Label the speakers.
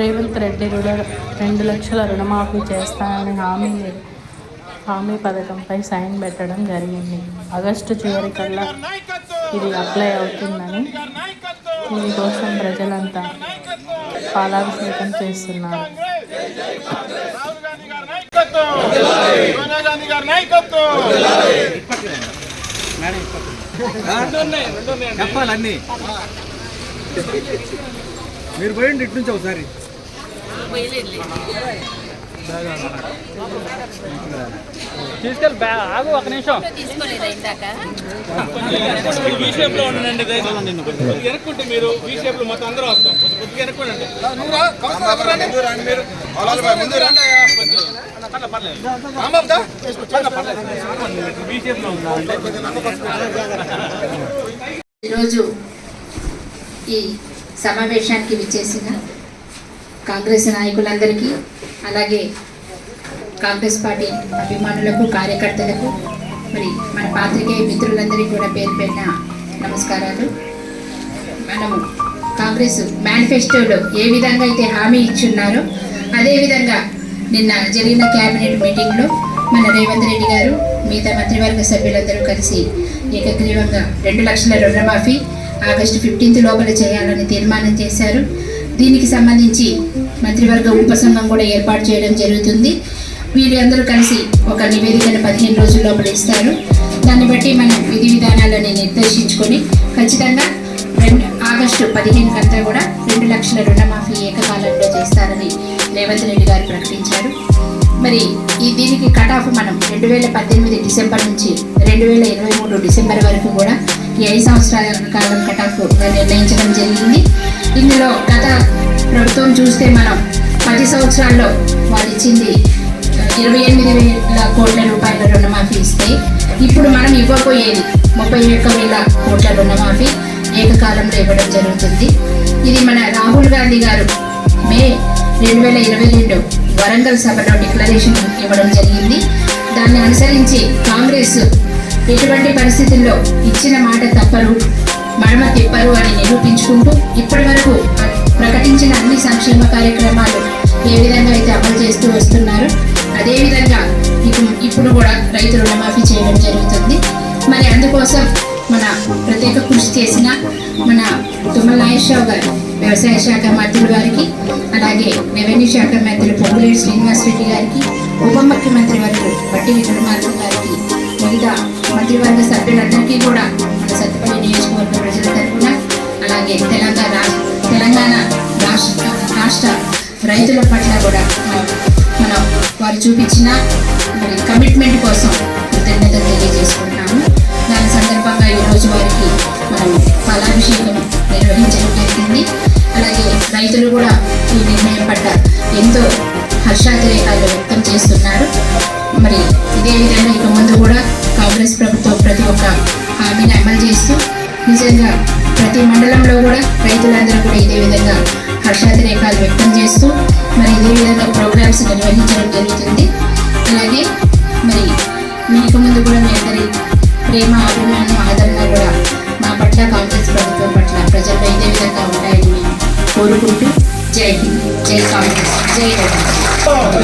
Speaker 1: రేవంత్ రెడ్డి కూడా 2 లక్షల రుణమాఫీ చేస్తానని హామీ పథకంపై సైన్ పెట్టడం జరిగింది. ఆగస్టు చివరికల్లా ఇది అప్లై అవుతుందని దీనికోసం ప్రజలంతా పాలాభిషేకం చేస్తున్నారు.
Speaker 2: చెప్పాలన్నీ మీరు పోయండి ఇటు నుంచి ఒకసారి
Speaker 3: తీసుకెళ్ళి ఆగు ఒక నిమిషం ఎనుక్కుంటే మీరు ఈ షేప్ లో మొత్తం అందరూ వస్తాం ఎనుక్కోండి
Speaker 4: ఈరోజు ఈ సమావేశానికి విచ్చేసిన కాంగ్రెస్ నాయకులందరికీ, అలాగే కాంగ్రెస్ పార్టీ అభిమానులకు, కార్యకర్తలకు, మరి మన పాత్రికేయ మిత్రులందరికీ కూడా పేరు పేరున నమస్కారాలు. మనము కాంగ్రెస్ మేనిఫెస్టోలో ఏ విధంగా అయితే హామీ ఇచ్చున్నారో అదేవిధంగా నిన్న జరిగిన క్యాబినెట్ మీటింగ్లో మన రేవంత్ రెడ్డి గారు మిగతా మంత్రివర్గ సభ్యులందరూ కలిసి ఏకగ్రీవంగా 2 లక్షల రుణమాఫీ ఆగస్టు 15 లోపల చేయాలని తీర్మానం చేశారు. దీనికి సంబంధించి మంత్రివర్గ ఉపసంఘం కూడా ఏర్పాటు చేయడం జరుగుతుంది. వీళ్ళందరూ కలిసి ఒక నివేదికను 15 రోజుల లోపల ఇస్తారు. దాన్ని బట్టి మనం విధి విధానాలని నిర్దేశించుకొని ఖచ్చితంగా ఆగస్టు 15 కంతా కూడా 2 లక్షల రుణమాఫీ ఏకకాలంలో చేస్తారని రేవంత్ రెడ్డి గారు ప్రకటించారు. మరి దీనికి కట్ ఆఫ్ మనం 2018 డిసెంబర్ నుంచి 2023 డిసెంబర్ వరకు కూడా ఈ 5 సంవత్సరాల కాలం కట్ ఆఫ్ నిర్ణయించడం జరిగింది. ఇందులో గత ప్రభుత్వం చూస్తే మనం 10 సంవత్సరాల్లో వాళ్ళు ఇచ్చింది 28,000 కోట్ల రూపాయల రుణమాఫీ ఇస్తే ఇప్పుడు మనం ఇవ్వబోయేది 31,000 కోట్ల రుణమాఫీ ఏకకాలంలో ఇవ్వడం జరుగుతుంది. ఇది మన రాహుల్ గాంధీ గారు మే 2022 వరంగల్ సభలో డిక్లరేషన్ ఇవ్వడం జరిగింది. దాన్ని అనుసరించి కాంగ్రెస్ ఎటువంటి పరిస్థితుల్లో ఇచ్చిన మాట తప్పరు, మడమ తిప్పరు అని నిరూపించుకుంటూ ఇప్పటి వరకు ప్రకటించిన అన్ని సంక్షేమ కార్యక్రమాలు ఏ విధంగా అయితే అమలు చేస్తూ వస్తున్నారో అదేవిధంగా ఇప్పుడు కూడా రైతు రుణమాఫీ చేయడం జరుగుతుంది. మరి అందుకోసం మన ప్రత్యేక కృషి చేసిన మన తుమ్మల నాగేశ్వరరావు గారు వ్యవసాయ శాఖ మంత్రులు గారికి, అలాగే రెవెన్యూ శాఖ మంత్రులు పొంగులేటి శ్రీనివాస్ రెడ్డి గారికి, ఉప ముఖ్యమంత్రి వర్గం బట్టి విక్రమార్క గారికి, మిగతా మంత్రివర్గ సభ్యులందరికీ కూడా మన సత్తుపల్లి నియోజకవర్గ ప్రజల తరఫున, అలాగే తెలంగాణ రాష్ట్ర రైతుల పట్ల కూడా మనం వారు చూపించిన మరి కమిట్మెంట్ కోసం కృతజ్ఞతలు తెలియజేసుకుంటున్నాము. దాని సందర్భంగా ఈరోజు వారికి మనం పాలాభిషేకం నిర్వహించడం జరిగింది. అలాగే రైతులు కూడా ఈ నిర్ణయం పట్ల ఎంతో హర్షాతిరేకాలు వ్యక్తం చేస్తున్నారు. మరి ఇదే విధంగా ఇక ముందు కూడా కాంగ్రెస్ ప్రభుత్వం ప్రతి ఒక్క హామీని అమలు చేస్తూ నిజంగా ప్రతి మండలంలో కూడా రైతులందరూ కూడా ఇదే విధంగా హర్షాతిరేకాలు వ్యక్తం చేస్తూ మరి ఇదే విధంగా ప్రోగ్రామ్స్ నిర్వహించడం జరుగుతుంది. అలాగే మరి మీకు ముందు కూడా మీ అందరి ప్రేమ, అభిమానం, ఆదరణ కూడా మా పట్ల కాంగ్రెస్ ప్రభుత్వం పట్ల ప్రజల్లో ఇదే విధంగా ఉంటాయని మేము కోరుకుంటూ జై హింద్, జై కాంగ్రెస్, జై రేవంత్.